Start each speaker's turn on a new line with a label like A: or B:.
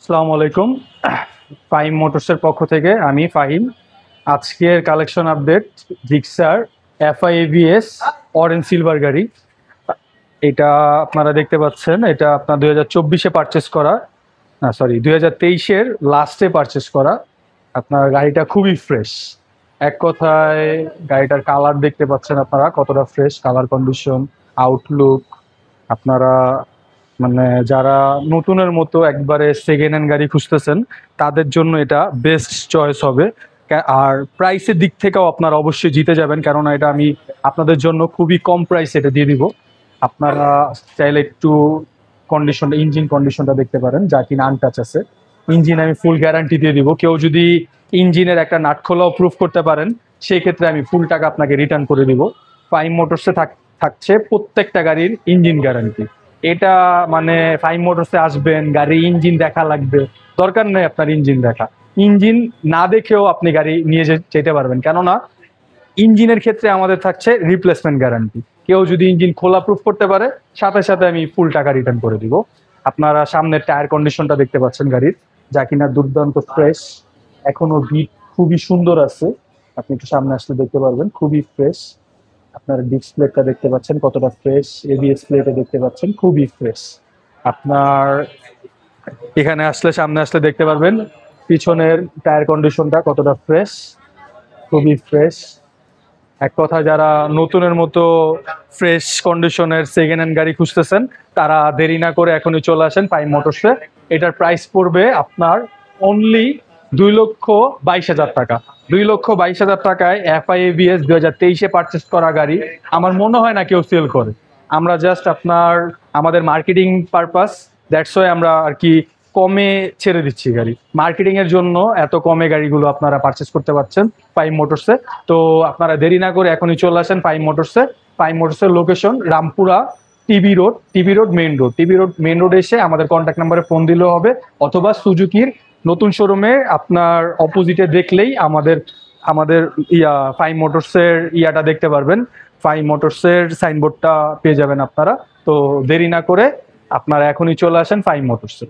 A: আসসালামু আলাইকুম। ফাহিম মোটরসের পক্ষ থেকে আমি ফাহিম। আজকের collection update Gixxer FI ABS orange silver গাড়ি। এটা আপনারা দেখতে পাচ্ছেন, এটা আপনার 2024-এ পারচেস করা, না সরি 2023-এর লাস্টে পারচেস করা। আপনার গাড়িটা খুবই ফ্রেশ। এক কথায় গাড়িটার কালার দেখতে পাচ্ছেন আপনারা কতটা ফ্রেশ, কালার কন্ডিশন, আউটলুক। আপনারা মানে যারা নতুনের মতো একবারে সেকেন্ড হ্যান্ড গাড়ি খুঁজতেছেন তাদের জন্য এটা বেস্ট চয়েস হবে। আর প্রাইসের দিক থেকেও আপনারা অবশ্যই জিতে যাবেন, কেননা এটা আমি আপনাদের জন্য খুবই কম প্রাইসে এটা দিয়ে দিব। আপনারা চাইলে একটু কন্ডিশনটা, ইঞ্জিন কন্ডিশনটা দেখতে পারেন, যা কিনা আনটাচ আছে। ইঞ্জিন আমি ফুল গ্যারান্টি দিয়ে দিব। কেউ যদি ইঞ্জিনের একটা নাট খোলাও প্রুফ করতে পারেন, সেই ক্ষেত্রে আমি ফুল টাকা আপনাকে রিটার্ন করে দিব। ফাইম মোটরসে থাকছে প্রত্যেকটা গাড়ির ইঞ্জিন গ্যারান্টি। এটা মানে ফাইম মোটরসে আসবেন, গাড়ি ইঞ্জিন দেখা লাগবে, দরকার নেই আপনার ইঞ্জিন দেখা। ইঞ্জিন না দেখেও আপনি গাড়ি নিয়ে যেতে পারবেন, কেননা ইঞ্জিনের ক্ষেত্রে আমাদের থাকছে রিপ্লেসমেন্ট গ্যারান্টি। কেউ যদি ইঞ্জিন খোলা প্রুফ করতে পারে, সাথে সাথে আমি ফুল টাকা রিটার্ন করে দিব। আপনারা সামনের টায়ার কন্ডিশনটা দেখতে পাচ্ছেন গাড়ির, যা কিনা দুর্দান্ত ফ্রেশ, এখনো বিট খুবই সুন্দর আছে। আপনি একটু সামনে আসলে দেখতে পারবেন খুবই ফ্রেশ। আপনার ডিসপ্লেটা দেখতে পাচ্ছেন কতটা ফ্রেশ, এবিএস প্লেটে দেখতে পাচ্ছেন খুবই ফ্রেশ। আপনার এখানে আসলে, সামনে আসলে দেখতে পারবেন পিছনের টায়ার কন্ডিশনটা কতটা ফ্রেশ, খুবই ফ্রেশ। এক কথা যারা নতুনের মতো ফ্রেশ কন্ডিশনের সেকেন্ড হ্যান্ড গাড়ি খুঁজতেছেন, তারা দেরি না করে এখনই চলে আসেন ফাইম মোটরসে। এটার প্রাইস পড়বে আপনার অনলি 2,22,000 টাকা। 2,22,000 টাকায় এফআই এবিএস 2023-এ পারচেস করা গাড়ি আমার মনে হয় না কেউ সেল করে। আমরা জাস্ট আপনার আমাদের মার্কেটিং পারপাস, দ্যাটস ওয়াই আমরা আর কি কমে ছেড়ে দিচ্ছি গাড়ি। মার্কেটিং এর জন্য এত কমে গাড়িগুলো আপনারা পারচেস করতে পারছেন ফাইম মোটরসে। তো আপনারা দেরি না করে এখনই চলে আসেন ফাইম মোটরসে। ফাইম মোটরসের location Rampura TB road main road. TB road main road এসে আমাদের কন্ট্যাক্ট নাম্বারে ফোন দিলেও হবে, অথবা সুজুকির নতুন শোরুমে আপনার অপোজিটে দেখলেই আমাদের আমাদের ফাইম মোটরসের ইয়াটা দেখতে পারবেন। ফাইম মোটরসের সাইনবোর্ডটা পেয়ে যাবেন আপনারা। তো দেরি না করে আপনারা এখনই চলে আসেন ফাইম মোটরসে।